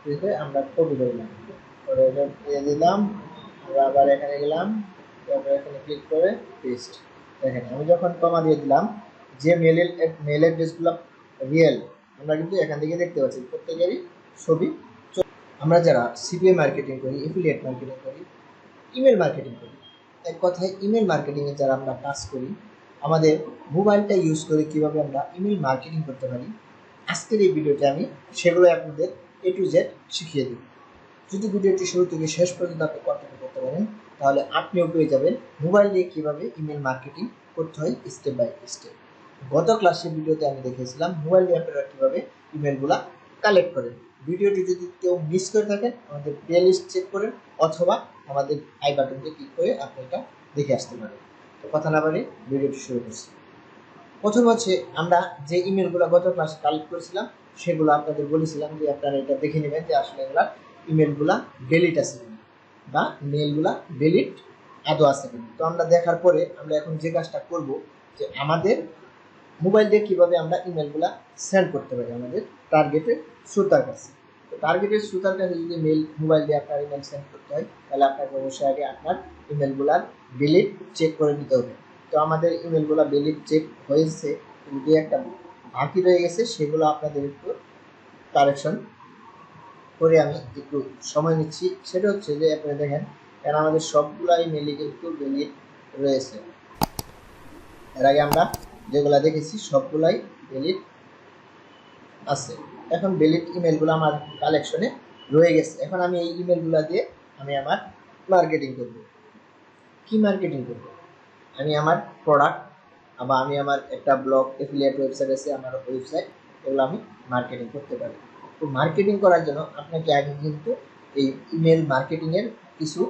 থেকে আমরা কপি করলাম, করে দিলাম, আমরা আবার এখানে গেলাম, তারপরে এখানে ক্লিক করে পেস্ট। দেখেন আমি যখন কমা দিয়ে দিলাম, যে মেল অ্যাড্রেসগুলো রিয়েল আমরা কিন্তু এখান থেকে দেখতে পাচ্ছি প্রত্যেকেরই ছবি। আমরা যারা সিপিএ মার্কেটিং করি, এফিলিয়েট মার্কেটিং করি, ইমেল মার্কেটিং করি, এক কথায় ইমেল মার্কেটিংয়ে যারা আমরা কাজ করি, আমাদের মোবাইলটা ইউজ করে কীভাবে আমরা ইমেল মার্কেটিং করতে পারি, আজকের এই ভিডিওতে আমি সেগুলো আপনাদের A to Z শিখিয়ে দেব। যদি ভিডিওটি শুরু থেকে শেষ পর্যন্ত আপনি কন্টিনিউ করতে পারেন, তাহলে আপনিও পেয়ে যাবেন মোবাইল দিয়ে কীভাবে ইমেল মার্কেটিং করতে হয় স্টেপ বাই স্টেপ। গত ক্লাসের ভিডিওতে আমি দেখিয়েছিলাম মোবাইল দিয়ে আপনারা কীভাবে ইমেলগুলা কালেক্ট করেন। ভিডিওটি যদি কেউ মিস করে থাকেন, আমাদের প্লে লিস্ট চেক করেন, অথবা আমাদের আই বাটনকে ক্লিক করে আপনি এটা দেখে আসতে পারেন। তো কথা না বাড়ি ভিডিওটি শুরু করছি। প্রথম হচ্ছে আমরা যে ইমেলগুলো গত ক্লাসে কালেক্ট করেছিলাম সেগুলো আপনাদের বলেছিলাম যে আপনারা এটা দেখে নেবেন যে আসলে এগুলা ইমেলগুলা ডেলিট আছে কিনা বা মেলগুলা ডেলিট আদৌ আছে কিনা। তো আমরা দেখার পরে আমরা এখন যে কাজটা করব, যে আমাদের মোবাইল দিয়ে কীভাবে আমরা ইমেলগুলা সেন্ড করতে পারি আমাদের টার্গেটের শ্রোতার কাছে। তো টার্গেটের শ্রোতার কাছে যদি মোবাইল দিয়ে আপনার ইমেল সেন্ড করতে হয়, তাহলে আপনাকে অবশ্যই আগে আপনার ইমেলগুলার ডিলিট চেক করে নিতে হবে। তো আমাদের ইমেলগুলো ডিলিট চেক হয়েছে, যদি একটা বাকি রয়ে গেছে সেগুলো আপনাদের একটু কারেকশন করে আমি একটু সময় নিচ্ছি। সেটা হচ্ছে যে আপনারা দেখেন, কারণ আমাদের সবগুলো ইমেলই কিন্তু ডিলিট রয়েছে। এর আগে আমরা যেগুলো দেখেছি সবগুলাই ডিলিট আছে। এখন ডিলিট ইমেলগুলো আমার কালেকশনে রয়ে গেছে। এখন আমি এই ইমেলগুলো দিয়ে আমি আমার মার্কেটিং করব। কি মার্কেটিং করব? আমি আমার প্রোডাক্ট বা আমি আমার একটা ব্লগ এফিলিয়েট ওয়েবসাইট আছে, আমার ওয়েবসাইট, এগুলো আমি মার্কেটিং করতে পারি। তো মার্কেটিং করার জন্য আপনাকে আগে কিন্তু এই ইমেল মার্কেটিংয়ের কিছু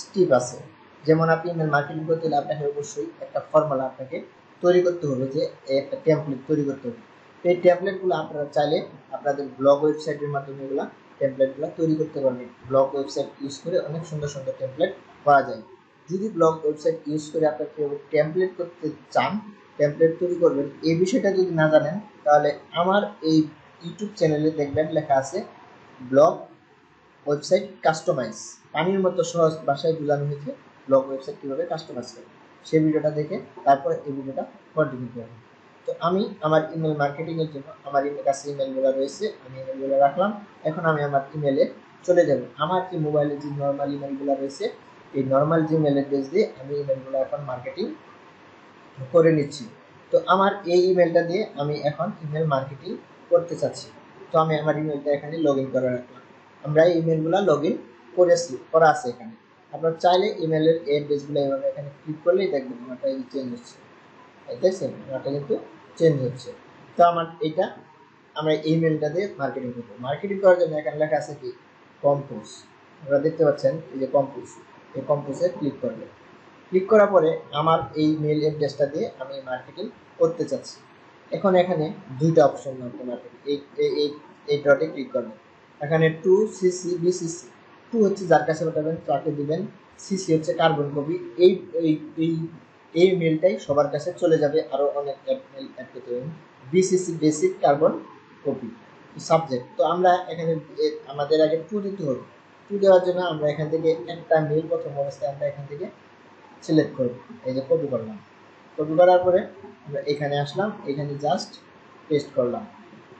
স্টেপ আছে। যেমন আপনি ইমেল মার্কেটিং করতে হলে আপনাকে অবশ্যই একটা ফর্মুলা আপনাকে তৈরি করতে হবে, যে একটা টেমপ্লেট তৈরি করতে হবে। তো এই টেমপ্লেটগুলো আপনারা চাইলে আপনাদের ব্লগ ওয়েবসাইটের মাধ্যমে এগুলো টেমপ্লেটগুলো তৈরি করতে পারবেন। ব্লগ ওয়েবসাইট ইউজ করে অনেক সুন্দর সুন্দর টেমপ্লেট করা যায়। যদি ব্লগ ওয়েবসাইট ইউজ করে আপনার কীভাবে টেমপ্লেট করতে চান, টেমপ্লেট তৈরি করবেন, এই বিষয়টা যদি না জানেন, তাহলে আমার এই ইউটিউব চ্যানেলে দেখবেন লেখা আছে ব্লগ ওয়েবসাইট কাস্টমাইজ। পানির মতো সহজ ভাষায় বোঝানো হয়েছে ব্লগ ওয়েবসাইট কীভাবে কাস্টমাইজ করবেন। সেই ভিডিওটা দেখে তারপরে এই ভিডিওটা কন্টিনিউ করবেন। তো আমি আমার ইমেল মার্কেটিংয়ের জন্য আমার কাছে ইমেলগুলো রয়েছে, আমি ইমেলগুলো রাখলাম। এখন আমি আমার ইমেলে চলে যাব। আমার যে মোবাইলে যে নর্মাল ইমেলগুলো রয়েছে, এই নর্মাল যে ইমেল অ্যাড্রেস দিয়ে আমি ইমেলগুলো এখন মার্কেটিং করে নিচ্ছি। তো আমার এই ইমেলটা দিয়ে আমি এখন ইমেল মার্কেটিং করতে চাচ্ছি। তো আমি আমার ইমেলটা এখানে লগ ইন করে রাখলাম। আমরা এই ইমেলগুলো লগ ইন করা আছে এখানে। আপনার চাইলে ইমেলের অ্যাড্রেসগুলো এভাবে এখানে ক্লিক করলেই দেখবেন আমারটা এই চেঞ্জ হচ্ছে, দেখছেন আমারটা কিন্তু চেঞ্জ হচ্ছে। তো আমার এটা আমরা ইমেলটা দিয়ে মার্কেটিং করবো। মার্কেটিং করার জন্য এখানে লেখা আছে কি কম্পোজ, আপনারা দেখতে পাচ্ছেন এই যে কম্পোজ, এই কম্পোজে ক্লিক করবেন। ক্লিক করার পরে আমার এই মেল অ্যাড্রেসটা দিয়ে আমি মার্কেটিং করতে চাচ্ছি। এখন এখানে দুইটা অপশন আছে মার্কেটিং, এই ডটে ক্লিক করবেন। এখানে 2cc BCC, 2 হচ্ছে যার কাছে পাঠাবেন তাকে দিবেন, সিসি হচ্ছে কার্বন কপি। এই এই এই এই মেলটাই সবার কাছে চলে যাবে, আরও অনেক মেল অ্যাড করতে পারবেন। BCC basic carbon copy subject. তো আমরা এখানে আমাদের আগে 2 দিতে হবে। 2 দেওয়ার জন্য আমরা এখান থেকে একটা মেল প্রথম অবস্থায় আমরা এখান থেকে সিলেক্ট করব। এই যে কপি করলাম, কপি করার পরে আমরা এখানে আসলাম, এখানে জাস্ট পেস্ট করলাম।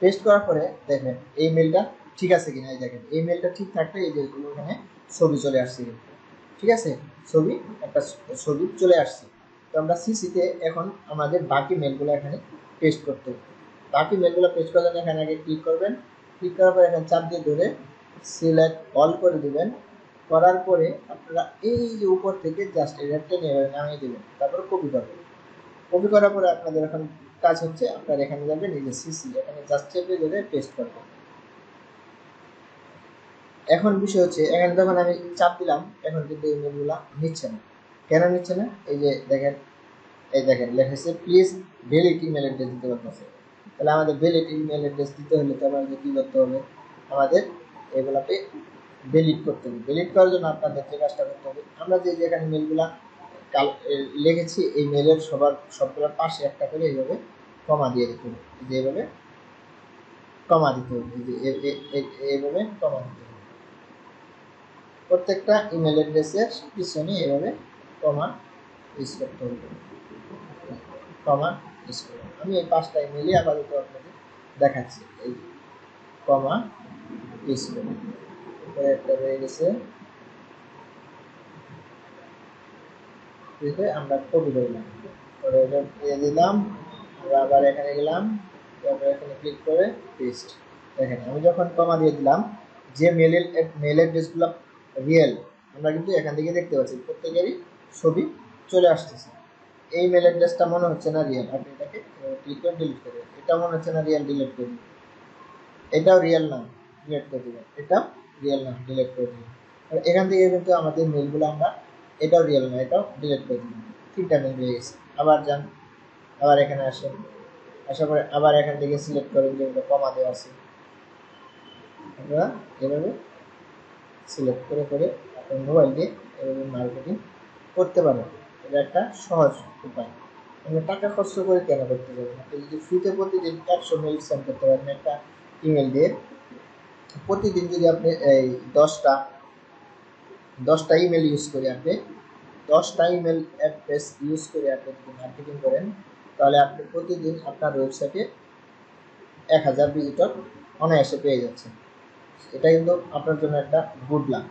পেস্ট করার পরে দেখেন এই মেলটা ঠিক আছে কিনা। এই দেখেন এই মেলটা ঠিক থাকলে এই যে এখানে ছবি চলে আসছে, কিন্তু ঠিক আছে, ছবি একটা ছবি চলে আসছে। তো আমরা সিসিতে এখন আমাদের বাকি মেলগুলো এখানে পেস্ট করতে হবে। বাকি মেলগুলো পেস্ট করার জন্য এখানে আগে ক্লিক করবেন। ক্লিক করার পরে এখানে চাপ দিয়ে ধরে সিলেক্ট অল করে দেবেন। করার পরে আপনারা এই যে উপর থেকে জাস্ট এটা টেনে নামিয়ে দেবেন, তারপরে কপি করবেন। কপি করার পরে আপনাদের এখন কাজ হচ্ছে আপনারা এখানে যাবেন, এই যে সিসি এখানে জাস্ট চেপে ধরে পেস্ট করবেন। এখন বিষয় হচ্ছে এখানে যখন আমি চাপ দিলাম, এখন কিন্তু ইমেলগুলো নিচ্ছে না। কেন নিচ্ছে না? এই যে দেখেন, এই দেখেন লেখা আছে প্লিজ ভ্যালিড ইমেল অ্যাড্রেস দিতে পারতেছে। তাহলে আমাদের ভ্যালিড ইমেল অ্যাড্রেস দিতে হলে তো আমাদের কী করতে হবে, আমাদের এগুলোকে ডিলিট করতে হবে। ডিলিট করার জন্য আপনাদের যে কাজটা করতে হবে, আমরা যে যেখানে মেলগুলা লিখেছি এই মেলের সবগুলোর পাশে একটা করে এইভাবে কমা দিয়ে দিতে হবে, যে এইভাবে কমা দিতে হবে, এইভাবে কমা দিতে হবে। প্রত্যেকটা ইমেল অ্যাড্রেসের পিছনে এইভাবে কমা ইউজ করতে হবে, কমা ইউজ করবো। আমি এই 5টা ইমেলই আপাতত আপনাদের দেখাচ্ছি। এই কমা ইউজ করবো, একটা হয়ে গেছে, আমরা কপি করলাম, করে দিলাম, আমরা আবার এখানে গেলাম, তারপরে এখানে ক্লিক করে পেস্ট। দেখেন আমি যখন কমা দিয়ে দিলাম, যে মেল অ্যাড্রেসগুলো রিয়েল, আমরা কিন্তু এখান থেকে দেখতে পাচ্ছি প্রত্যেকেরই ছবি চলে আসতেছে। এই মেল অ্যাড্রেসটা মনে হচ্ছে না রিয়েল, আপনি এটাকে ক্লিক করে ডিলিট করে দেবেন। এটা মনে হচ্ছে না রিয়েল, ডিলিট করে দেবেন। এটাও রিয়েল না, ডিলিট করে দেবেন। এটাও রিয়েল না, ডিলিট করে দেবেন। এখান থেকে কিন্তু আমাদের মেলগুলো আমরা, এটাও রিয়েল না, এটাও ডিলিট করে দেবেন। 3টা মেল হয়ে গেছে। আবার যান, আবার এখানে আসেন, আসার পরে আবার এখান থেকে সিলেক্ট করেন যেগুলো কমা দেওয়া আছে, আপনারা এভাবে সিলেক্ট করে করে আপনার মোবাইল দিয়ে এভাবে মার্কেটিং করতে পারেন। এটা একটা সহজ উপায়। আমরা টাকা খরচ করে কেন করতে পারবেন? আপনি যদি ফ্রিতে প্রতিদিন 100 মেল সেন্ড করতে পারেন একটা ইমেল দিয়ে, প্রতিদিন যদি আপনি এই 10টা ইমেল ইউজ করে, আপনি 10টা ইমেল অ্যাড্রেস ইউজ করে আপনি যদি মার্কেটিং করেন, তাহলে আপনি প্রতিদিন আপনার ওয়েবসাইটে 1000 ভিজিটর অনায়াসে পেয়ে যাচ্ছেন। এটা কিন্তু আপনার জন্য একটা গুড লাক।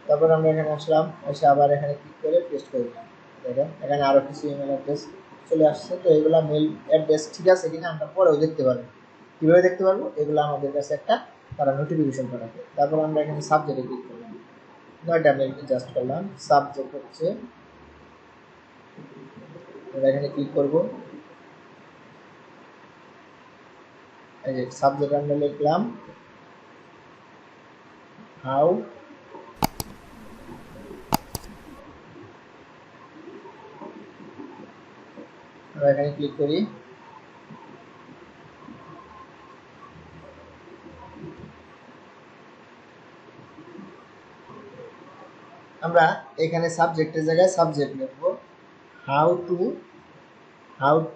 তারপর আমরা এখানে আসলাম, এসে আবার এখানে ক্লিক করে পেস্ট করে দিলাম। দেখেন এখানে আরও কিছু ইমেল অ্যাড্রেস চলে আসছে। তো এগুলা মেল অ্যাড্রেস ঠিক আছে কিনা আমরা পরেও দেখতে পারবো। কীভাবে দেখতে পারবো? এগুলো আমাদের কাছে একটা তারা নোটিফিকেশন পাঠাবে। তারপর আমরা এখানে সাবজেক্টে ক্লিক করলাম, 9টা মেল জাস্ট করলাম। সাবজেক্ট হচ্ছে, আমরা এখানে ক্লিক করবো, এই যে সাবজেক্ট আমরা লিখলাম হাউ আমরা এখানে ক্লিক করি। আমরা এখানে সাবজেক্টের জায়গায় সাবজেক্ট লিখব how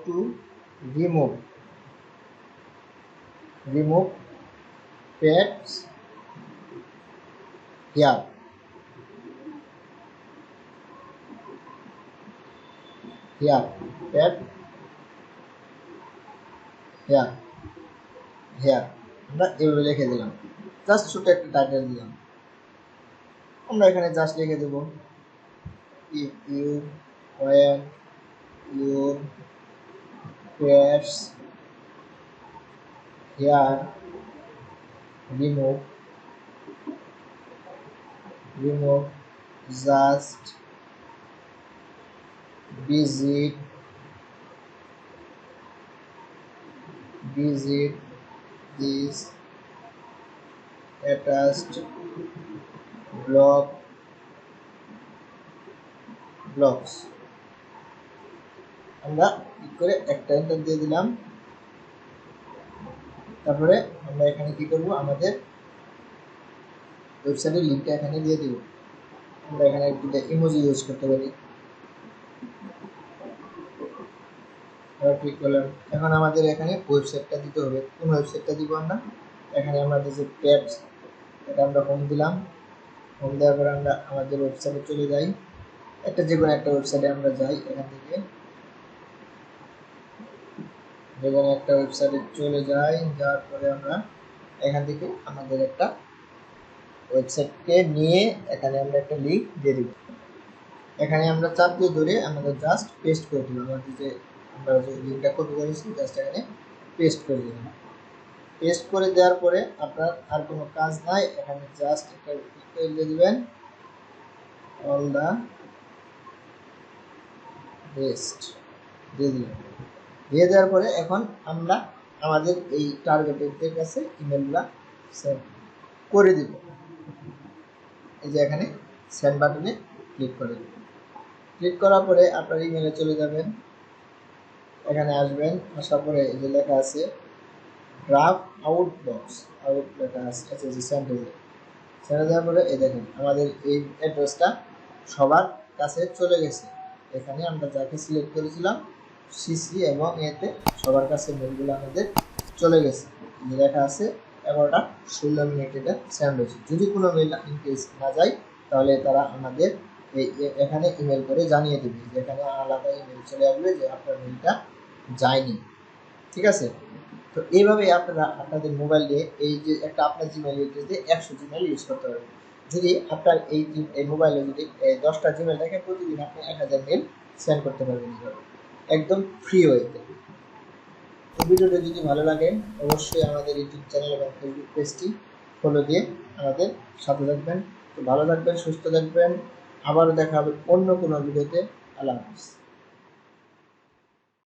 to remove pets hair, pet hair আমরা এভাবে লিখে দিলাম। জাস্ট ছোট একটা টাইটেল দিলাম। আমরা এখানে জাস্ট লিখে দেবো if you want your pets hair remove just visit this attached blocks। আমরা ক্লিক করে একটা এন্টার দিয়ে দিলাম। তারপরে আমরা এখানে কি করব, আমাদের ওয়েবসাইটের লিঙ্কটা এখানে দিয়ে দিব। আমরা এখানে একটা ইমোজি ইউজ করতে পারি। আমরা ক্লিক করলাম। এখন আমাদের এখানে ওয়েবসাইটটা দিতে হবে। কোন ওয়েবসাইটটা দিব আমরা? এখানে আমাদের যে পেটস, এটা আমরা হোম দিলাম। হোম দেওয়ার পরে আমরা আমাদের ওয়েবসাইটে চলে যাই। যে কোনো একটা ওয়েবসাইটে আমরা যাই। এখান থেকে যে কোনো একটা ওয়েবসাইটে চলে যাই, যাওয়ার পরে আমরা এখান থেকে আমাদের একটা ওয়েবসাইটকে নিয়ে এখানে আমরা একটা লিঙ্ক দিয়ে দিব। এখানে আমরা চাপ দিয়ে ধরে আমাদের জাস্ট পেস্ট করে দিলাম। আমাদের যে আমরা যে লিঙ্কটা কপি করেছি জাস্ট এখানে পেস্ট করে দিলাম। পেস্ট করে দেওয়ার পরে আপনার আর কোনো কাজ নাই, এখানে জাস্ট একটা ক্লিক করে দিয়ে দিবেন অল দা বেস্ট দিয়ে দিলাম। দিয়ে দেওয়ার পরে এখন আমরা আমাদের এই টার্গেটের কাছে ইমেলগুলা সেন্ড করে দিব। এই যে এখানে সেন্ড বাটনে ক্লিক করে দেব। ক্লিক করার পরে আপনার ইমেলে চলে যাবেন। এখানে আসবেন, আসার পরে এই যে লেখা আছে ড্রাফট আউট লেখা আছে, আচ্ছা যে সেন্ড দেওয়ার পরে এই দেখেন আমাদের এই অ্যাড্রেসটা সবার কাছে চলে গেছে। এখানে আমরা যাকে সিলেক্ট করেছিলাম সিসি এবং এতে সবার কাছে মেলগুলো আমাদের চলে গেছে। যে লেখা আছে 11টা 16 মিনিট এটা সেন্ড হয়েছে। যদি কোনো মেল ইনকেস না যায় তাহলে তারা আমাদের এখানে ইমেল করে জানিয়ে দেবে, যে এখানে আলাদা ইমেল চলে আসবে যে আপনার মেলটা যায়নি। ঠিক আছে, তো এইভাবে আপনারা আপনাদের মোবাইল দিয়ে এই যে একটা আপনার জিমেল এড্রেস দিয়ে 100 জিমেল ইউজ করতে পারবেন। যদি আপনার এই মোবাইলে যদি 10টা জিমেল থাকে, প্রতিদিন আপনি 1000 মেল সেন্ড করতে পারবেন এইভাবে, একদম ফ্রি ওয়েতে। এই ভিডিওটা যদি ভালো লাগে অবশ্যই আমাদের ইউটিউব চ্যানেল এবং ফেসবুক পেজটি ফলো দিয়ে আমাদের সাথে থাকবেন। তো ভালো থাকবেন, সুস্থ থাকবেন, আবারও দেখা হবে অন্য কোনো ভিডিওতে। আল্লাহ হাফিজ।